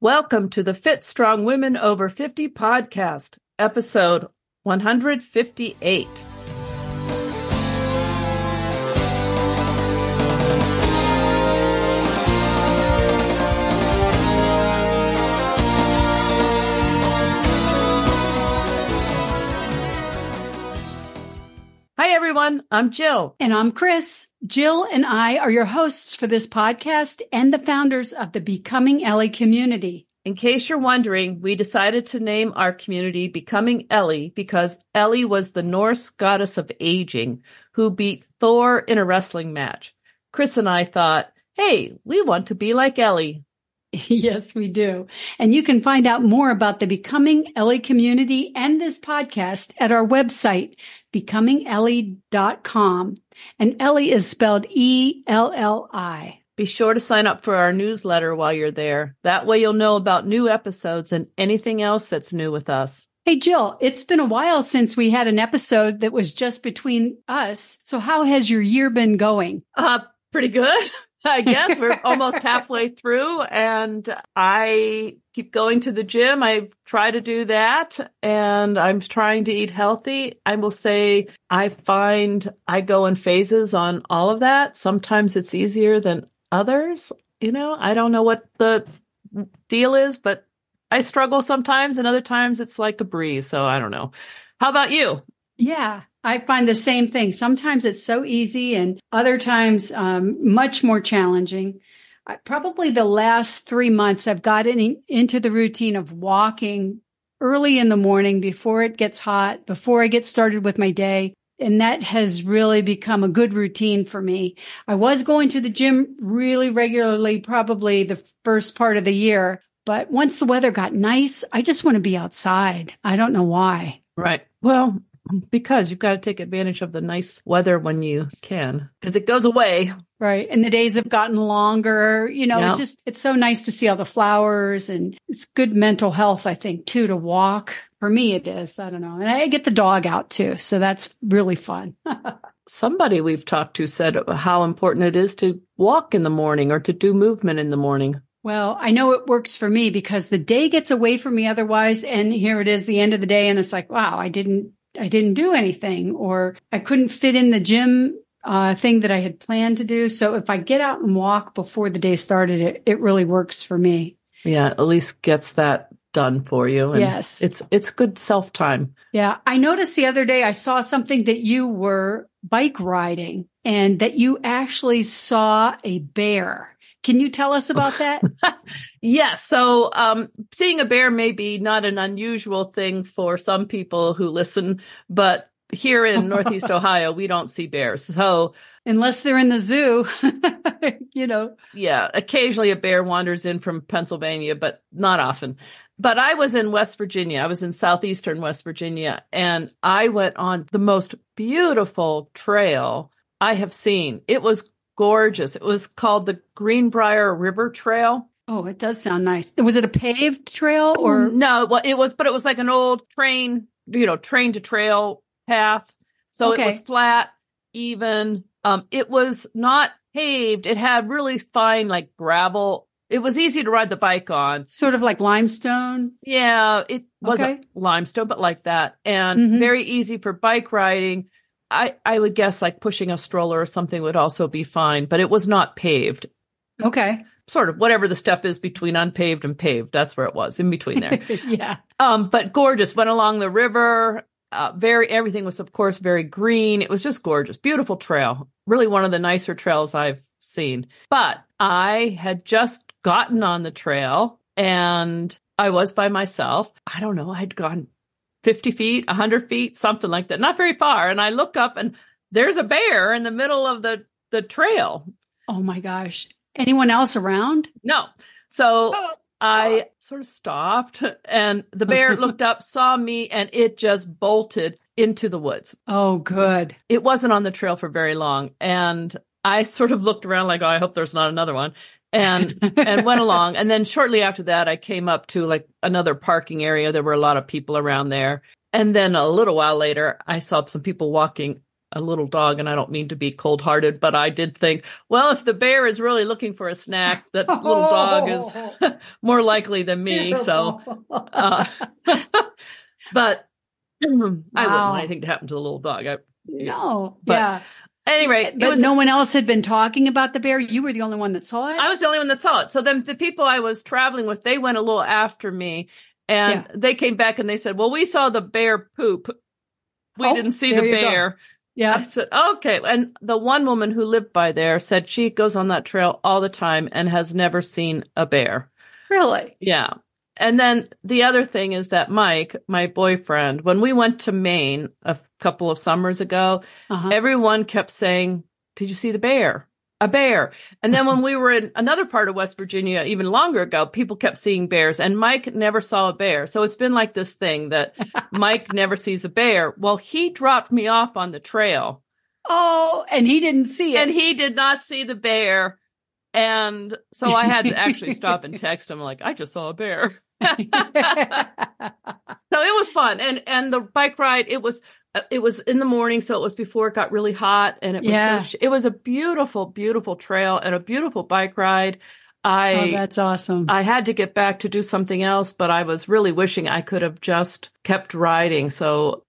Welcome to the Fit Strong Women Over 50 podcast, episode 158. Hi, everyone. I'm Jill. And I'm Chris. Jill and I are your hosts for this podcast and the founders of the Becoming Ellie community. In case you're wondering, we decided to name our community Becoming Ellie because Ellie was the Norse goddess of aging who beat Thor in a wrestling match. Chris and I thought, hey, we want to be like Ellie. Yes, we do. And you can find out more about the Becoming Ellie community and this podcast at our website, becomingellie.com. And Ellie is spelled E-L-L-I. Be sure to sign up for our newsletter while you're there. That way you'll know about new episodes and anything else that's new with us. Hey, Jill, it's been a while since we had an episode that was just between us. So how has your year been going? Pretty good. I guess we're almost halfway through and I keep going to the gym. I try to do that and I'm trying to eat healthy. I will say I find I go in phases on all of that. Sometimes it's easier than others. I don't know what the deal is, but I struggle sometimes and other times it's like a breeze. So I don't know. How about you? Yeah. I find the same thing. Sometimes it's so easy and other times much more challenging. Probably the last 3 months, I've gotten into the routine of walking early in the morning before it gets hot, before I get started with my day. And that has really become a good routine for me. I was going to the gym really regularly, probably the first part of the year. But once the weather got nice, I just want to be outside. I don't know why. Right. Well, because you've got to take advantage of the nice weather when you can, because it goes away. Right. And the days have gotten longer. Yeah. It's so nice to see all the flowers and it's good mental health, I think, too, to walk. For me, it is. I don't know. And I get the dog out too. So that's really fun. Somebody we've talked to said how important it is to walk in the morning or to do movement in the morning. Well, I know it works for me because the day gets away from me otherwise. And here it is, the end of the day. And it's like, wow, I didn't do anything, or I couldn't fit in the gym thing that I had planned to do. So if I get out and walk before the day started, it really works for me. Yeah, at least gets that done for you. And yes. It's good self-time. Yeah. I noticed the other day I saw something that you were bike riding and that you actually saw a bear. Can you tell us about that? Yes. So seeing a bear may be not an unusual thing for some people who listen, but here in Northeast Ohio, we don't see bears. So unless they're in the zoo, Yeah, occasionally a bear wanders in from Pennsylvania, but not often. But I was in West Virginia. I was in southeastern West Virginia, and I went on the most beautiful trail I have seen. It was gorgeous. It was called the Greenbrier River Trail. Oh, it does sound nice. Was it a paved trail or? No, well, it was like an old train to trail path. So okay. It was flat, even. It was not paved. It had really fine, like gravel. It was easy to ride the bike on. Sort of like limestone? Yeah, it wasn't limestone, but like that. And very easy for bike riding. I would guess like pushing a stroller or something would also be fine, but it was not paved. Okay. Sort of whatever the step is between unpaved and paved. That's where it was, in between there. Yeah. But gorgeous. Went along the river. Everything was, of course, very green. It was just gorgeous. Beautiful trail. Really one of the nicer trails I've seen. But I had just gotten on the trail and I was by myself. I don't know. I'd gone 50 feet, 100 feet, something like that. Not very far. And I look up and there's a bear in the middle of the trail. Oh my gosh. Anyone else around? No. So I sort of stopped and the bear looked up, saw me, and it just bolted into the woods. Oh, good. It wasn't on the trail for very long. And I sort of looked around like, oh, I hope there's not another one. And went along. And then shortly after that, I came up to like another parking area. There were a lot of people around there. And then a little while later, I saw some people walking a little dog, and I don't mean to be cold-hearted, but I did think, well, if the bear is really looking for a snack, that little dog is more likely than me. So, but I wouldn't want anything to happen to the little dog. Anyway, but no one else had been talking about the bear. You were the only one that saw it. I was the only one that saw it. So then the people I was traveling with, they went a little after me, and they came back and they said, well, we saw the bear poop. We didn't see the bear. Yeah. I said, okay. And the one woman who lived by there said she goes on that trail all the time and has never seen a bear. Really? Yeah. And then the other thing is that Mike, my boyfriend, when we went to Maine a couple of summers ago, everyone kept saying, did you see the bear? A bear. And then when we were in another part of West Virginia, even longer ago, people kept seeing bears, and Mike never saw a bear. So it's been like this thing that Mike never sees a bear. Well, he dropped me off on the trail. Oh, and he didn't see it. And he did not see the bear. And so I had to actually stop and text him like, I just saw a bear. So it was fun. And the bike ride, it was in the morning, so it was before it got really hot, and it was it was a beautiful, beautiful trail and a beautiful bike ride. That's awesome. I had to get back to do something else, but I was really wishing I could have just kept riding. So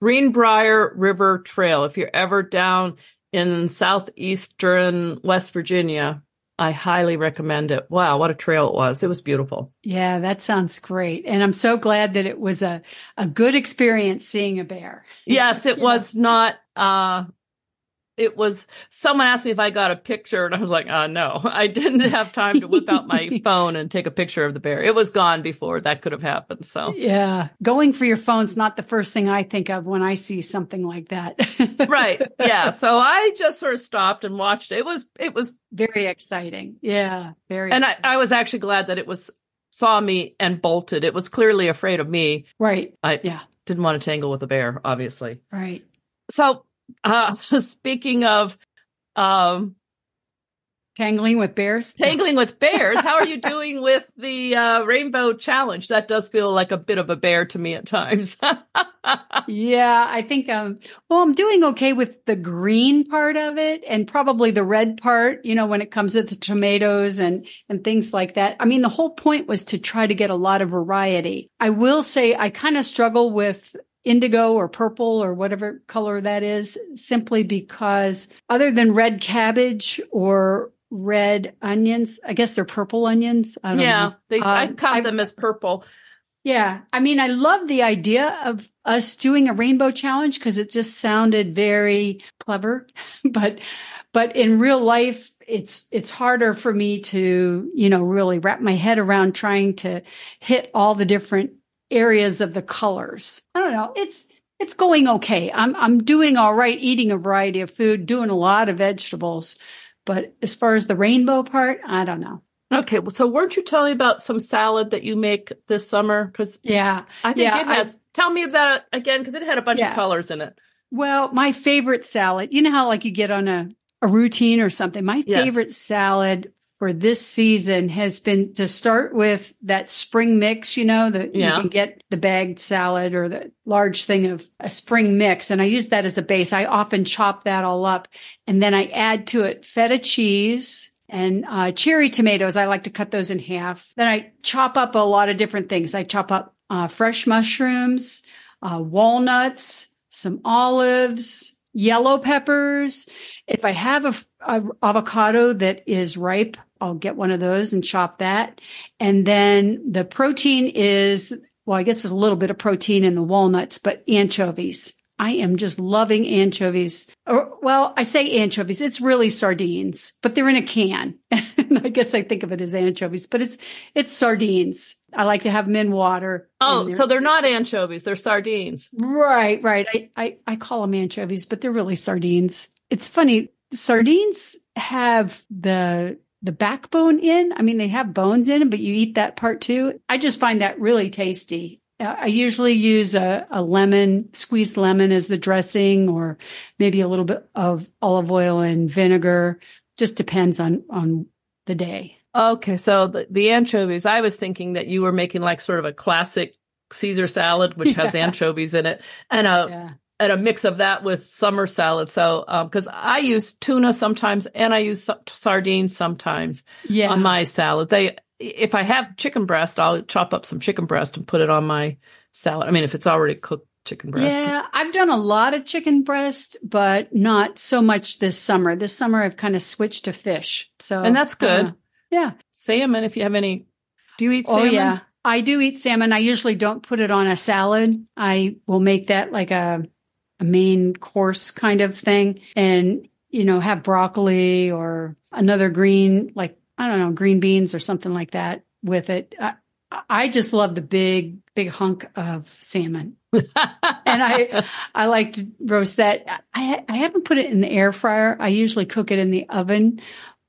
Greenbrier River Trail, if you're ever down in southeastern West Virginia, I highly recommend it. Wow, what a trail it was. It was beautiful. Yeah, that sounds great. And I'm so glad that it was a good experience seeing a bear. Yes, it was not, it was, someone asked me if I got a picture, and I was like, no, I didn't have time to whip out my phone and take a picture of the bear. It was gone before that could have happened. So yeah, going for your phone's not the first thing I think of when I see something like that. Right. Yeah. So I just sort of stopped and watched it. It was very exciting. Yeah. Very. And exciting. I was actually glad that it saw me and bolted. It was clearly afraid of me. Right. I didn't want to tangle with a bear, obviously. Right. So, speaking of tangling with bears, how are you doing with the Rainbow Challenge? That does feel like a bit of a bear to me at times. Yeah, I think I'm doing okay with the green part of it, and probably the red part, when it comes to the tomatoes and things like that. I mean, the whole point was to try to get a lot of variety. I will say I kind of struggle with indigo or purple or whatever color that is, simply because other than red cabbage or red onions, I guess they're purple onions. I don't know. I count them as purple. Yeah. I mean, I love the idea of us doing a rainbow challenge because it just sounded very clever, but in real life, it's harder for me to, really wrap my head around trying to hit all the different areas of the colors. I don't know. It's going okay. I'm doing all right, eating a variety of food, doing a lot of vegetables. But as far as the rainbow part, I don't know. Okay. So weren't you telling me about some salad that you make this summer? Because I think it has. Tell me about it again, because it had a bunch of colors in it. Well, my favorite salad, you know how like you get on a routine or something? My favorite salad for this season has been to start with that spring mix, you can get the bagged salad or the large thing of a spring mix. And I use that as a base. I often chop that all up, and then I add to it feta cheese and cherry tomatoes. I like to cut those in half. Then I chop up a lot of different things. I chop up fresh mushrooms, walnuts, some olives, yellow peppers. If I have a avocado that is ripe, I'll get one of those and chop that. And then the protein is, well, I guess there's a little bit of protein in the walnuts, but anchovies. I am just loving anchovies. I say anchovies. It's really sardines, but they're in a can. I guess I think of it as anchovies, but it's sardines. I like to have them in water. Oh, so they're not anchovies. They're sardines. Right. I call them anchovies, but they're really sardines. It's funny. Sardines have the backbone in. I mean, they have bones in them, but you eat that part too. I just find that really tasty. I usually use a squeezed lemon as the dressing, or maybe a little bit of olive oil and vinegar. Just depends on the day. Okay. So the anchovies, I was thinking that you were making like sort of a classic Caesar salad, which has anchovies in it, and and a mix of that with summer salad. So, because I use tuna sometimes and I use sardines sometimes on my salad. If I have chicken breast, I'll chop up some chicken breast and put it on my salad. I mean, if it's already cooked chicken breast. Yeah, I've done a lot of chicken breast, but not so much this summer. This summer, I've kind of switched to fish. And that's good. Yeah. Salmon, if you have any. Do you eat salmon? Oh, yeah. I do eat salmon. I usually don't put it on a salad. I will make that like a main course kind of thing and, have broccoli or another green, like, I don't know, green beans or something like that with it. I just love the big hunk of salmon. And I like to roast that. I haven't put it in the air fryer. I usually cook it in the oven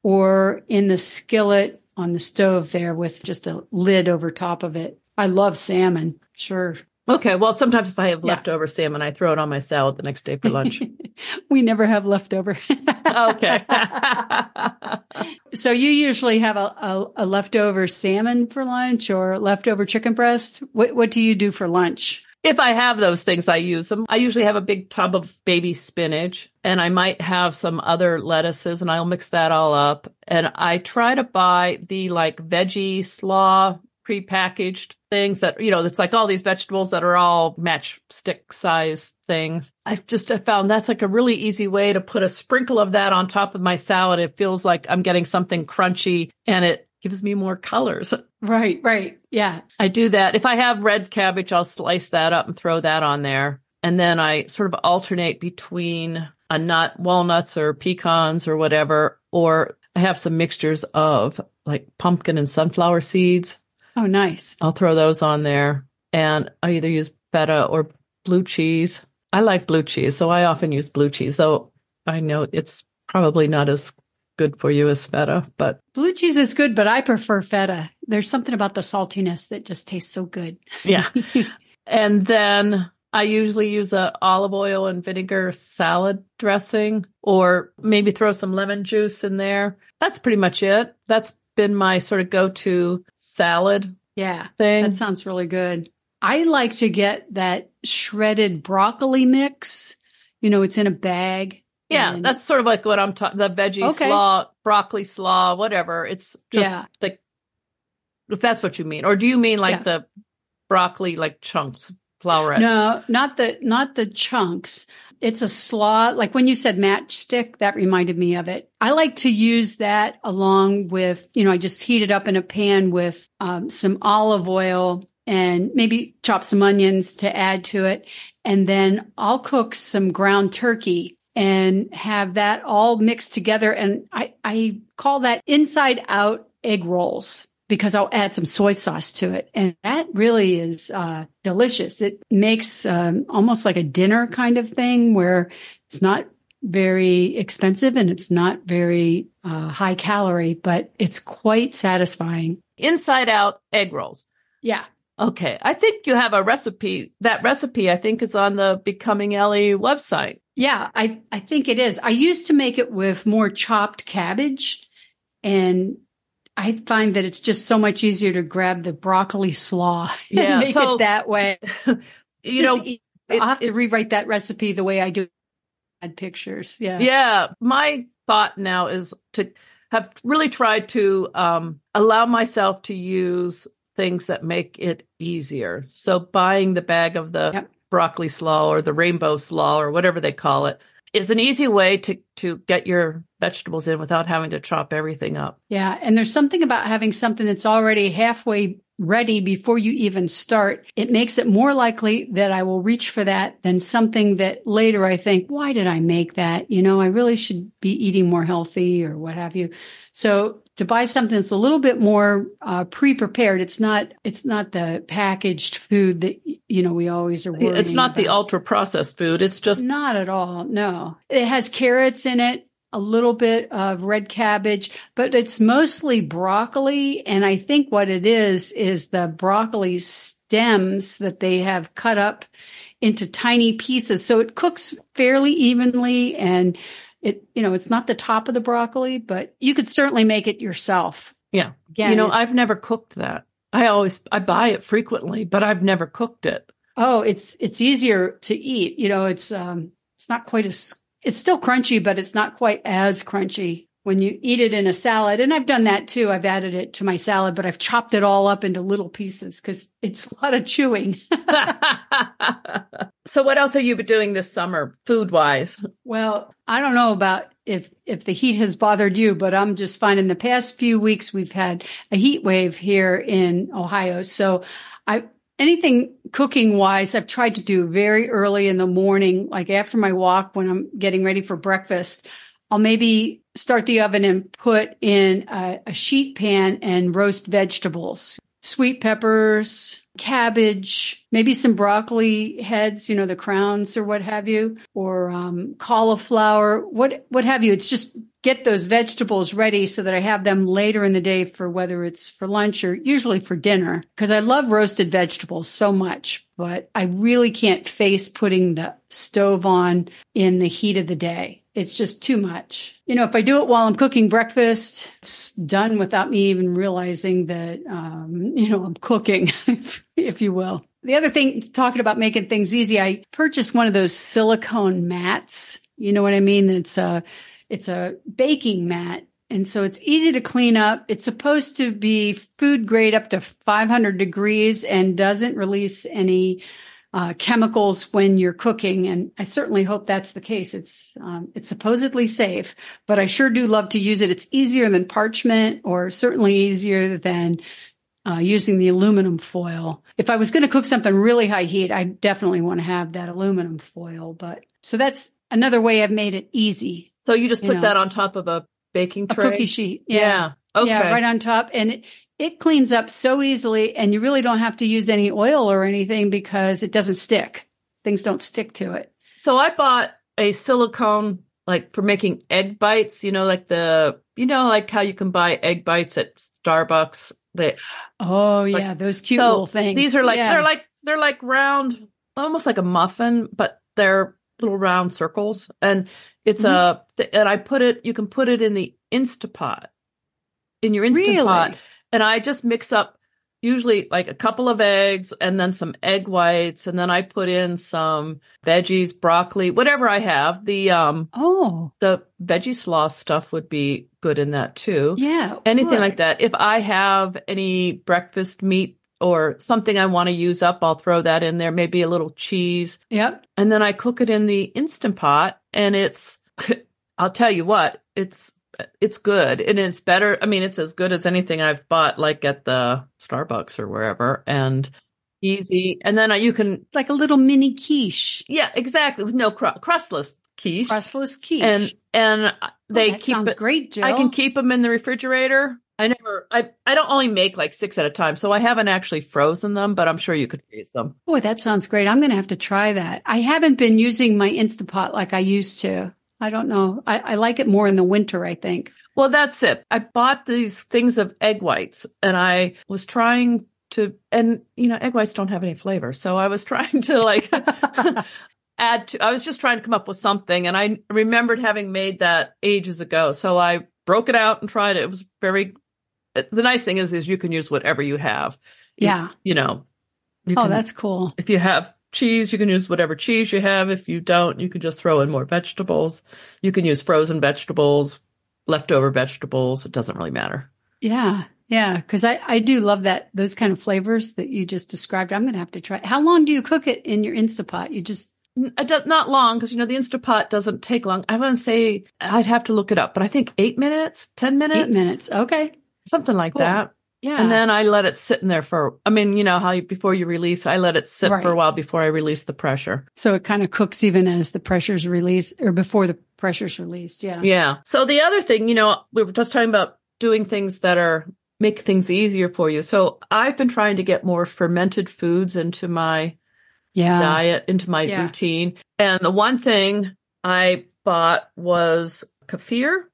or in the skillet on the stove there with just a lid over top of it. I love salmon. Sure. Okay. Well, sometimes if I have leftover salmon, I throw it on my salad the next day for lunch. We never have leftover. Okay. So you usually have a leftover salmon for lunch or leftover chicken breast. What do you do for lunch? If I have those things, I use them. I usually have a big tub of baby spinach and I might have some other lettuces and I'll mix that all up. And I try to buy the like veggie slaw prepackaged things that, it's like all these vegetables that are all matchstick size things. I found that's like a really easy way to put a sprinkle of that on top of my salad. It feels like I'm getting something crunchy and it gives me more colors. Right. Yeah. I do that. If I have red cabbage, I'll slice that up and throw that on there. And then I sort of alternate between a nut, walnuts or pecans or whatever, or I have some mixtures of like pumpkin and sunflower seeds. Oh, nice. I'll throw those on there and I either use feta or blue cheese. I like blue cheese, so I often use blue cheese, though I know it's probably not as good for you as feta, but blue cheese is good, but I prefer feta. There's something about the saltiness that just tastes so good. Yeah. And then I usually use a olive oil and vinegar salad dressing, or maybe throw some lemon juice in there. That's pretty much it. That's been my sort of go-to salad thing. That sounds really good. I like to get that shredded broccoli mix. It's in a bag. Yeah, that's sort of like what I'm talking, the veggie slaw, broccoli slaw, whatever. It's just like, if that's what you mean. Or do you mean like the broccoli, like chunks, florets? No, not the chunks. It's a slaw. Like when you said matchstick, that reminded me of it. I like to use that along with, I just heat it up in a pan with some olive oil and maybe chop some onions to add to it. And then I'll cook some ground turkey and have that all mixed together. And I call that inside out egg rolls because I'll add some soy sauce to it. And that really is delicious. It makes almost like a dinner kind of thing where it's not very expensive and it's not very high calorie, but it's quite satisfying. Inside out egg rolls. Yeah. Okay. I think you have a recipe. That recipe, I think, is on the Becoming Ellie website. Yeah, I think it is. I used to make it with more chopped cabbage, and I find that it's just so much easier to grab the broccoli slaw and make it that way. I'll have to rewrite that recipe the way I do. Add pictures. Yeah. Yeah. My thought now is to have really tried to allow myself to use things that make it easier. So buying the bag of the broccoli slaw or the rainbow slaw or whatever they call it is an easy way to get your vegetables in without having to chop everything up. Yeah. And there's something about having something that's already halfway ready before you even start. It makes it more likely that I will reach for that than something that later I think, why did I make that? I really should be eating more healthy or what have you. So to buy something that's a little bit more pre-prepared, it's not the packaged food that, we always are worrying about. It's not the ultra processed food. It's just not at all. No, it has carrots in it, a little bit of red cabbage, but it's mostly broccoli. And I think what it is the broccoli stems that they have cut up into tiny pieces. So it cooks fairly evenly and it's not the top of the broccoli, but you could certainly make it yourself. Yeah. Again, I've never cooked that. I buy it frequently, but I've never cooked it. Oh, it's easier to eat. It's not quite it's still crunchy, but it's not quite as crunchy when you eat it in a salad. And I've done that too. I've added it to my salad, but I've chopped it all up into little pieces because it's a lot of chewing. So what else have you been doing this summer, food-wise? Well, I don't know about if the heat has bothered you, but I'm just finding the past few weeks we've had a heat wave here in Ohio. So anything cooking wise, I've tried to do very early in the morning, like after my walk when I'm getting ready for breakfast. I'll maybe start the oven and put in a sheet pan and roast vegetables, sweet peppers, cabbage, maybe some broccoli heads, the crowns or what have you, or cauliflower, what have you. It's just get those vegetables ready so that I have them later in the day for whether it's for lunch or usually for dinner, because I love roasted vegetables so much, but I really can't face putting the stove on in the heat of the day. It's just too much. If I do it while I'm cooking breakfast, it's done without me even realizing that, I'm cooking, if you will. The other thing, talking about making things easy, I purchased one of those silicone mats. You know what I mean? It's a baking mat. And so it's easy to clean up. It's supposed to be food grade up to 500 degrees and doesn't release any chemicals when you're cooking. And I certainly hope that's the case. It's supposedly safe, but I sure do love to use it. It's easier than parchment, or certainly easier than using the aluminum foil. If I was going to cook something really high heat, I definitely want to have that aluminum foil. So that's another way I've made it easy. So you just put that on top of a baking tray? A cookie sheet. Yeah. Okay. Yeah, right on top. And it cleans up so easily, and you really don't have to use any oil or anything because it doesn't stick. Things don't stick to it. So I bought a silicone, like for making egg bites, like like how you can buy egg bites at Starbucks. Those cute little things. These are they're like round, almost like a muffin, but they're little round circles. And it's and you can put it in the Instapot, in your Instant Pot. And I just mix up usually like a couple of eggs and then some egg whites. And then I put in some veggies, broccoli, whatever I have. The veggie slaw stuff would be good in that too. Yeah. Anything like that. If I have any breakfast meat or something I want to use up, I'll throw that in there. Maybe a little cheese. Yep. And then I cook it in the Instant Pot, and I'll tell you what, it's good, and it's better. I mean, it's as good as anything I've bought, like at the Starbucks or wherever, and easy. And then it's like a little mini quiche. Yeah, exactly. With no crustless quiche. Crustless quiche. And sounds great, Jill. I can keep them in the refrigerator. I don't only make like 6 at a time, so I haven't actually frozen them, but I'm sure you could freeze them. Boy, that sounds great. I'm going to have to try that. I haven't been using my Instapot like I used to. I don't know. I like it more in the winter, I think. Well, that's it. I bought these things of egg whites, and I was trying to, and egg whites don't have any flavor. So I was trying to I was just trying to come up with something. And I remembered having made that ages ago. So I broke it out and tried it. It was the nice thing is you can use whatever you have. Yeah. That's cool. If you have cheese, you can use whatever cheese you have. If you don't, you can just throw in more vegetables. You can use frozen vegetables, leftover vegetables. It doesn't really matter. Yeah. Yeah. Because I do love those kind of flavors that you just described. I'm going to have to try. How long do you cook it in your Instapot? You just... Not long, because, the Instapot doesn't take long. I want to say, I'd have to look it up, but I think 8 minutes, 10 minutes. 8 minutes. Okay. Something like that. Yeah. And then I let it sit in there how before you release, I let it sit for a while before I release the pressure. So it kind of cooks even as the pressure's released, or before the pressure's released. Yeah. Yeah. So the other thing, we were just talking about doing things that make things easier for you. So I've been trying to get more fermented foods into my diet, into my routine. And the one thing I bought was kefir,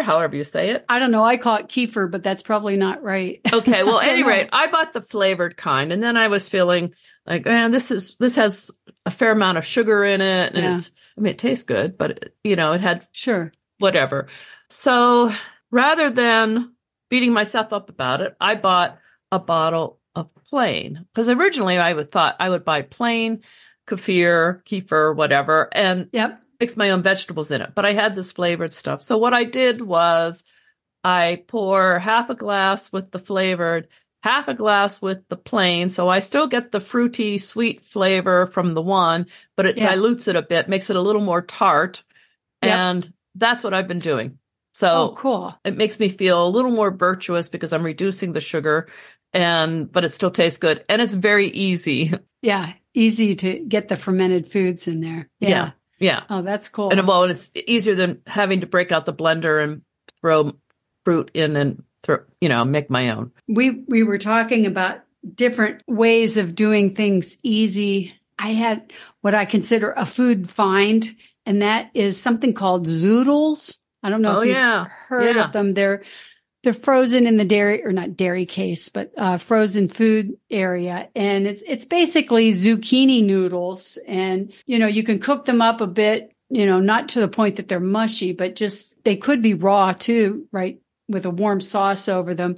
however you say it. I don't know. I call it kefir, but that's probably not right. Okay. Well, at any rate, I bought the flavored kind, and then I was feeling like, man, this has a fair amount of sugar in it. And it tastes good, but it had whatever. So rather than beating myself up about it, I bought a bottle of plain. Because originally I thought I would buy plain kefir, whatever, and mix my own vegetables in it. But I had this flavored stuff. So what I did was I pour half a glass with the flavored, half a glass with the plain. So I still get the fruity, sweet flavor from the one, but it dilutes it a bit, makes it a little more tart. And that's what I've been doing. So cool. It makes me feel a little more virtuous because I'm reducing the sugar but it still tastes good. And it's very easy. Yeah. Easy to get the fermented foods in there. Yeah. Oh, that's cool. And it's easier than having to break out the blender and throw fruit in and make my own. We were talking about different ways of doing things easy. I had what I consider a food find, and that is something called zoodles. I don't know if you've heard of them. They're frozen in the dairy, or not dairy case, but frozen food area. And it's basically zucchini noodles. And, you can cook them up a bit, not to the point that they're mushy, but just they could be raw too, right? With a warm sauce over them.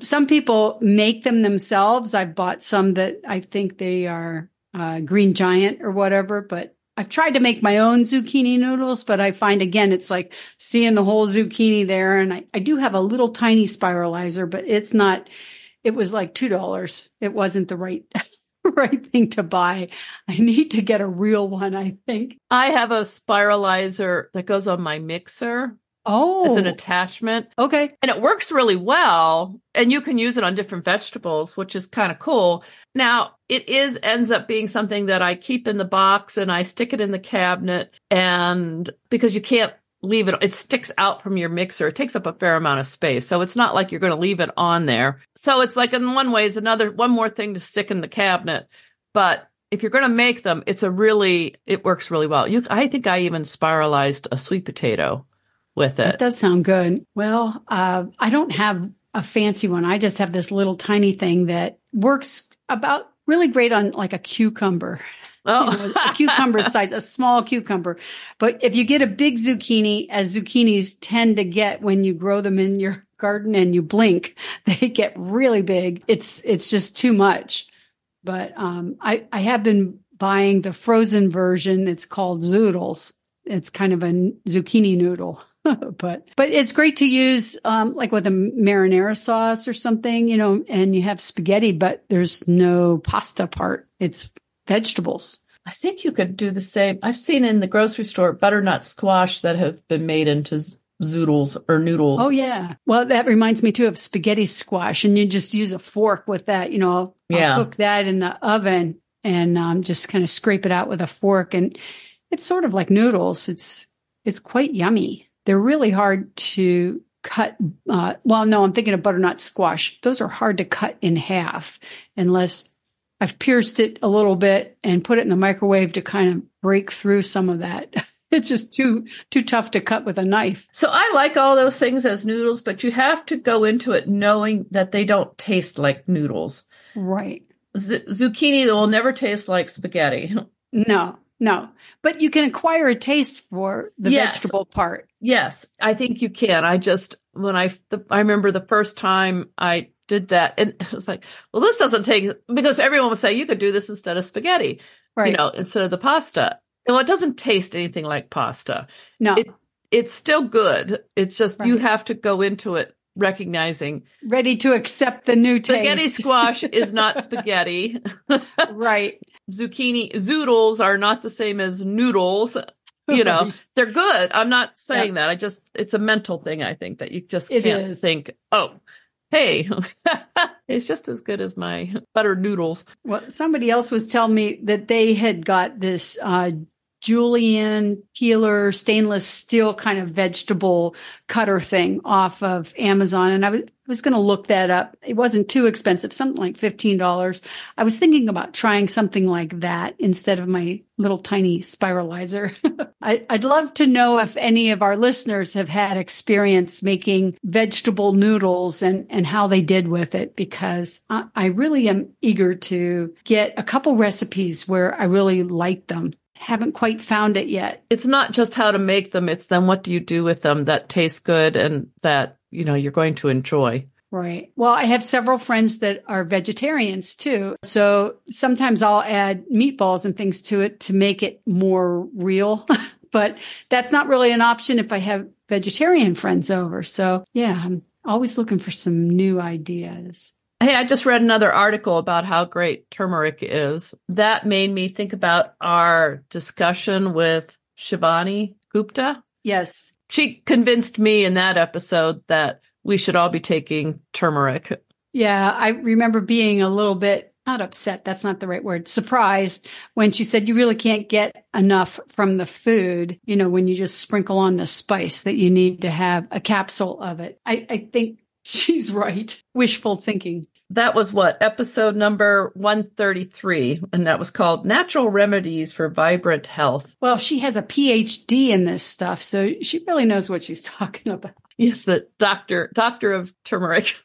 Some people make them themselves. I've bought some that I think they are Green Giant or whatever, but I've tried to make my own zucchini noodles, but I find, again, it's like seeing the whole zucchini there. And I do have a little tiny spiralizer, but it was like $2. It wasn't the right thing to buy. I need to get a real one, I think. I have a spiralizer that goes on my mixer. Oh, it's an attachment. Okay. And it works really well. And you can use it on different vegetables, which is kind of cool. Now, it ends up being something that I keep in the box and I stick it in the cabinet. And because you can't leave it, it sticks out from your mixer. It takes up a fair amount of space. So it's not like you're going to leave it on there. So it's like, in one way, it's one more thing to stick in the cabinet. But if you're going to make them, it works really well. I think I even spiralized a sweet potato with it. That does sound good. Well, I don't have a fancy one. I just have this little tiny thing that works about really great on like a cucumber. Oh, a cucumber size, a small cucumber. But if you get a big zucchini, as zucchinis tend to get when you grow them in your garden and you blink, they get really big. It's just too much. But I have been buying the frozen version. It's called zoodles. It's kind of a zucchini noodle. But it's great to use, like with a marinara sauce or something, and you have spaghetti, but there's no pasta part. It's vegetables. I think you could do the same. I've seen in the grocery store butternut squash that have been made into zoodles or noodles. Oh, yeah. Well, that reminds me too of spaghetti squash, and you just use a fork with that. I'll cook that in the oven and just kind of scrape it out with a fork. And it's sort of like noodles. It's quite yummy. They're really hard to cut. I'm thinking of butternut squash. Those are hard to cut in half unless I've pierced it a little bit and put it in the microwave to kind of break through some of that. It's just too tough to cut with a knife. So I like all those things as noodles, but you have to go into it knowing that they don't taste like noodles. Right. Zucchini will never taste like spaghetti. No, but you can acquire a taste for the vegetable part. Yes, I think you can. I remember the first time I did that, and it was like, well, this doesn't take, because everyone would say you could do this instead of spaghetti, right? Instead of the pasta. Well, it doesn't taste anything like pasta. No, it's still good. It's just you have to go into it recognizing, ready to accept the new taste. Spaghetti squash is not spaghetti, right? Zucchini zoodles are not the same as noodles. They're good. I'm not saying that. It's a mental thing. I think that you just can't think, oh, hey, it's just as good as my buttered noodles. Well, somebody else was telling me that they had got this julienne peeler stainless steel kind of vegetable cutter thing off of Amazon. And I was going to look that up. It wasn't too expensive, something like $15. I was thinking about trying something like that instead of my little tiny spiralizer. I'd love to know if any of our listeners have had experience making vegetable noodles and how they did with it, because I really am eager to get a couple recipes where I really like them. Haven't quite found it yet. It's not just how to make them. It's then what do you do with them that tastes good and that, you're going to enjoy. Right. Well, I have several friends that are vegetarians too. So sometimes I'll add meatballs and things to it to make it more real. But that's not really an option if I have vegetarian friends over. So yeah, I'm always looking for some new ideas. Hey, I just read another article about how great turmeric is. That made me think about our discussion with Shivani Gupta. Yes. She convinced me in that episode that we should all be taking turmeric. Yeah, I remember being a little bit, not upset, that's not the right word, surprised when she said you really can't get enough from the food, when you just sprinkle on the spice, that you need to have a capsule of it. I think she's right. Wishful thinking. That was episode number 133, and that was called Natural Remedies for Vibrant Health. Well, she has a PhD in this stuff, so she really knows what she's talking about. Yes, the doctor of turmeric.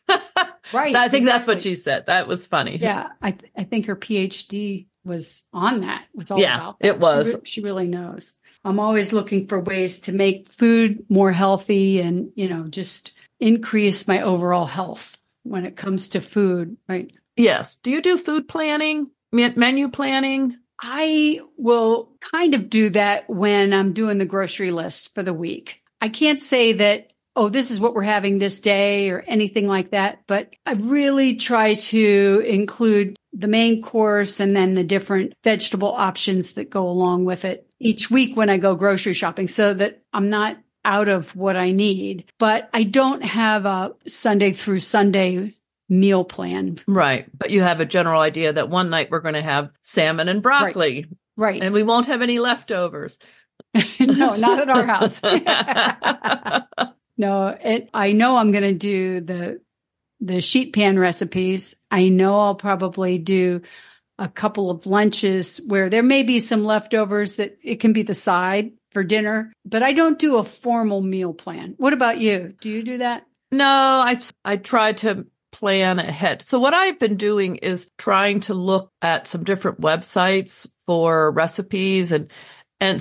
Right. I think that's what she said. That was funny. Yeah, I think her PhD was on that. Was all about that. It was. She really knows. I'm always looking for ways to make food more healthy and, just increase my overall health when it comes to food, right? Yes. Do you do food planning, menu planning? I will kind of do that when I'm doing the grocery list for the week. I can't say that, this is what we're having this day or anything like that, but I really try to include the main course and then the different vegetable options that go along with it each week when I go grocery shopping so that I'm not out of what I need. But I don't have a Sunday through Sunday meal plan. Right. But you have a general idea that one night we're going to have salmon and broccoli. Right. And we won't have any leftovers. No, not at our house. No, I know I'm going to do the sheet pan recipes. I know I'll probably do a couple of lunches where there may be some leftovers that it can be the side for dinner, but I don't do a formal meal plan. What about you? Do you do that? No, I try to plan ahead. So what I've been doing is trying to look at some different websites for recipes and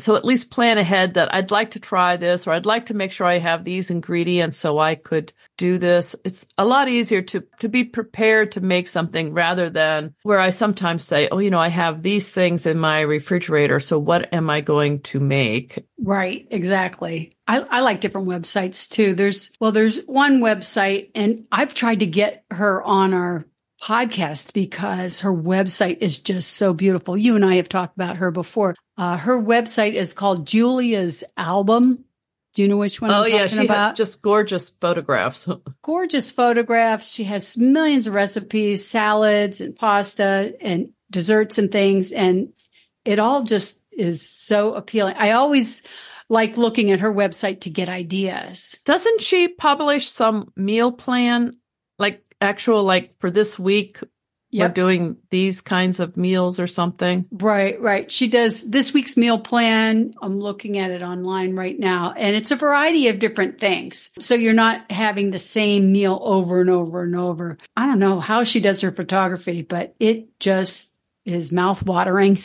so at least plan ahead that I'd like to try this, or I'd like to make sure I have these ingredients so I could do this. It's a lot easier to be prepared to make something rather than where I sometimes say, I have these things in my refrigerator, so what am I going to make? Right, exactly. I like different websites too. There's one website, and I've tried to get her on our podcast because her website is just so beautiful. You and I have talked about her before. Her website is called Julia's Album. Do you know which one I'm talking about? Has just gorgeous photographs. Gorgeous photographs. She has millions of recipes, salads and pasta and desserts and things. And it all just is so appealing. I always like looking at her website to get ideas. Doesn't she publish some meal plan, like for this week? Yep. We're doing these kinds of meals or something. Right. She does this week's meal plan. I'm looking at it online right now, and it's a variety of different things. So you're not having the same meal over and over and over. I don't know how she does her photography, but it just is mouth-watering.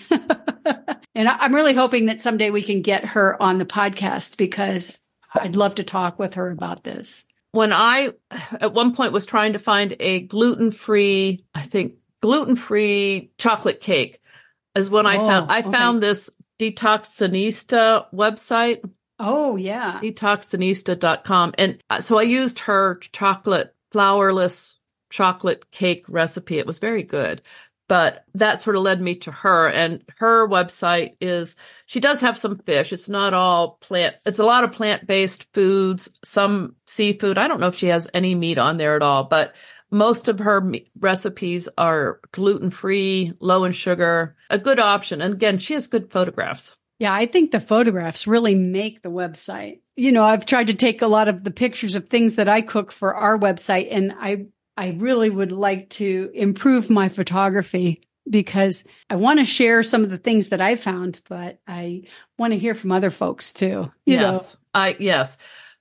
And I'm really hoping that someday we can get her on the podcast because I'd love to talk with her about this. When I, at one point, was trying to find a gluten-free chocolate cake, is when I found this Detoxinista website. Oh, yeah. Detoxinista.com. And so I used her flourless chocolate cake recipe. It was very good. But that sort of led me to her, and her website she does have some fish. It's not all it's a lot of plant-based foods, some seafood. I don't know if she has any meat on there at all, but most of her recipes are gluten-free, low in sugar, a good option. And again, she has good photographs. Yeah, I think the photographs really make the website. I've tried to take a lot of the pictures of things that I cook for our website, and I really would like to improve my photography because I want to share some of the things that I found, but I want to hear from other folks too. Yes.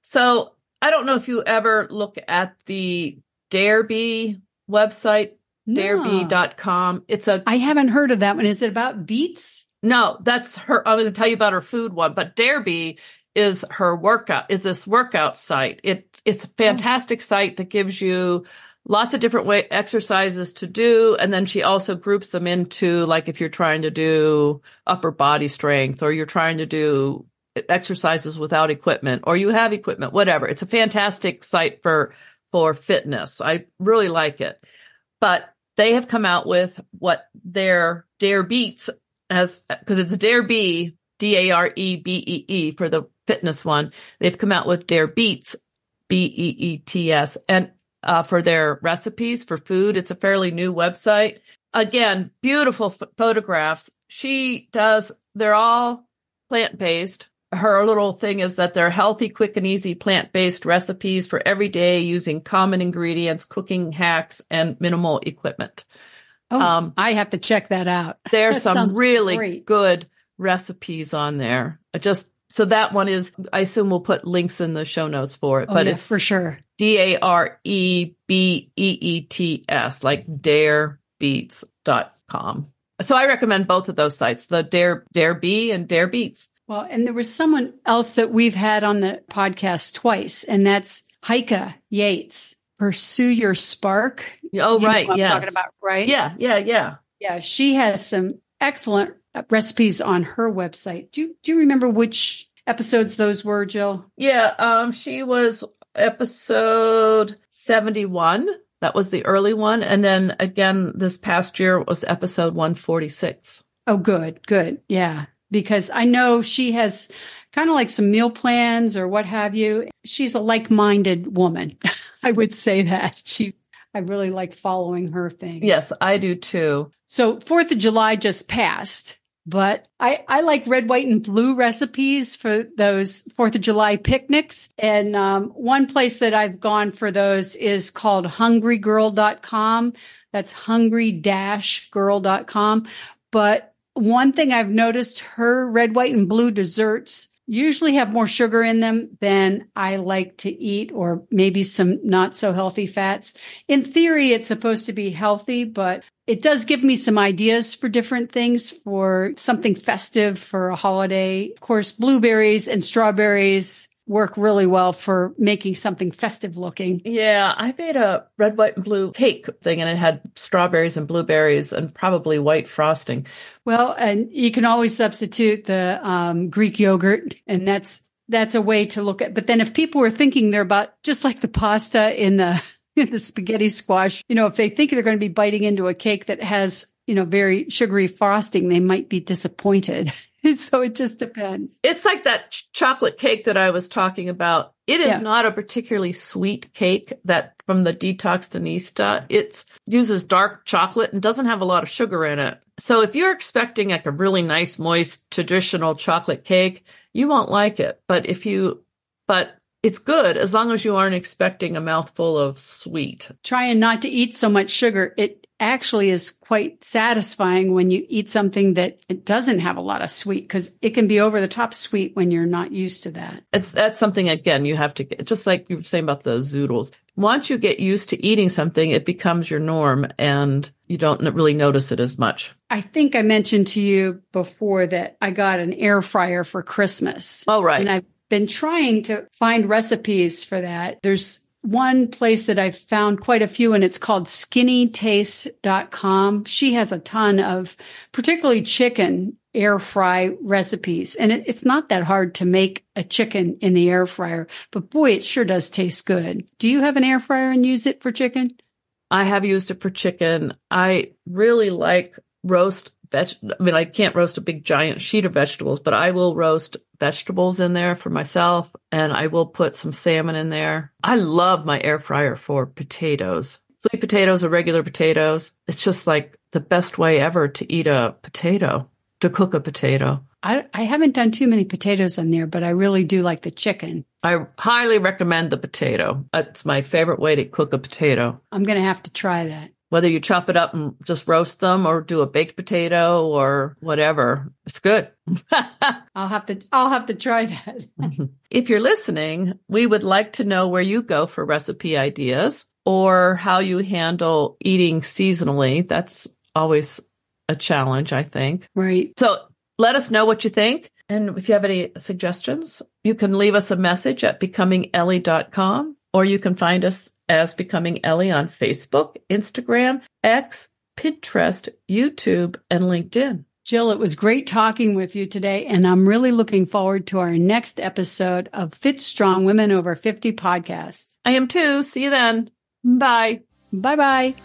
So I don't know if you ever look at the Darebee website, No. Darebee.com. I haven't heard of that one. Is it about beets? No, that's her. I'm going to tell you about her food one, but Darebee is this workout site. It's a fantastic site that gives you lots of different exercises to do. And then she also groups them into, like, if you're trying to do upper body strength, or you're trying to do exercises without equipment, or you have equipment, whatever. It's a fantastic site for fitness. I really like it. But they have come out with what their Dare Beats has, because it's Dare B, DAREBEE for the fitness one. They've come out with Dare Beats, BEETS, and for their recipes for food. It's a fairly new website. Again, beautiful photographs. They're all plant-based. Her little thing is that they're healthy, quick, and easy plant-based recipes for every day using common ingredients, cooking hacks, and minimal equipment. Oh, I have to check that out. There's some really good recipes on there. So that one is, I assume we'll put links in the show notes for it, but it's for sure. DAREBEETS, like darebeats.com. So I recommend both of those sites, the Dare B and Dare Beats. Well, and there was someone else that we've had on the podcast twice, and that's Heike Yates. Pursue Your Spark. Oh, right. Yes. I'm talking about, right? Yeah. Yeah, she has some excellent recipes on her website. Do you remember which episodes those were, Jill? Yeah, she was episode 71. That was the early one. And then again, this past year was episode 146. Oh, good. Yeah. Because I know she has kind of like some meal plans or what have you. She's a like-minded woman. I would say that. I really like following her things. Yes, I do too. So 4th of July just passed, but I like red, white, and blue recipes for those 4th of July picnics. And one place that I've gone for those is called hungrygirl.com. That's hungry-girl.com. But one thing I've noticed, her red, white, and blue desserts usually have more sugar in them than I like to eat, or maybe some not so healthy fats. In theory, it's supposed to be healthy, but it does give me some ideas for different things, for something festive for a holiday. Of course, blueberries and strawberries work really well for making something festive looking. Yeah, I made a red, white, and blue cake thing, and it had strawberries and blueberries and probably white frosting. Well, and you can always substitute the Greek yogurt, and that's a way to look at. But then if people were thinking they're about just like the pasta in the spaghetti squash, if they think they're going to be biting into a cake that has, very sugary frosting, they might be disappointed. So it just depends. It's like that chocolate cake that I was talking about. It is not a particularly sweet cake that from the Detoxinista. It uses dark chocolate and doesn't have a lot of sugar in it. So if you're expecting like a really nice, moist, traditional chocolate cake, you won't like it. But it's good as long as you aren't expecting a mouthful of sweet. Trying not to eat so much sugar. It actually is quite satisfying when you eat something that it doesn't have a lot of sweet, because it can be over the top sweet when you're not used to that. That's something, again, you have to get, just like you were saying about the zoodles. Once you get used to eating something, it becomes your norm and you don't really notice it as much. I think I mentioned to you before that I got an air fryer for Christmas. Oh, right. And I've been trying to find recipes for that. There's one place that I've found quite a few, and it's called skinnytaste.com. She has a ton of particularly chicken air fry recipes. And it's not that hard to make a chicken in the air fryer, but boy, it sure does taste good. Do you have an air fryer and use it for chicken? I have used it for chicken. I really like roast I can't roast a big giant sheet of vegetables, but I will roast vegetables in there for myself, and I will put some salmon in there. I love my air fryer for potatoes. Sweet potatoes or regular potatoes. It's just like the best way ever to eat a potato, to cook a potato. I haven't done too many potatoes on there, but I really do like the chicken. I highly recommend the potato. That's my favorite way to cook a potato. I'm going to have to try that. Whether you chop it up and just roast them or do a baked potato or whatever, it's good. I'll have to try that. If you're listening, we would like to know where you go for recipe ideas or how you handle eating seasonally. That's always a challenge, I think. Right. So let us know what you think. And if you have any suggestions, you can leave us a message at becomingellie.com, or you can find us as Becoming Ellie on Facebook, Instagram, X, Pinterest, YouTube, and LinkedIn. Jill, it was great talking with you today, and I'm really looking forward to our next episode of Fit Strong Women Over 50 podcast. I am too. See you then. Bye. Bye-bye.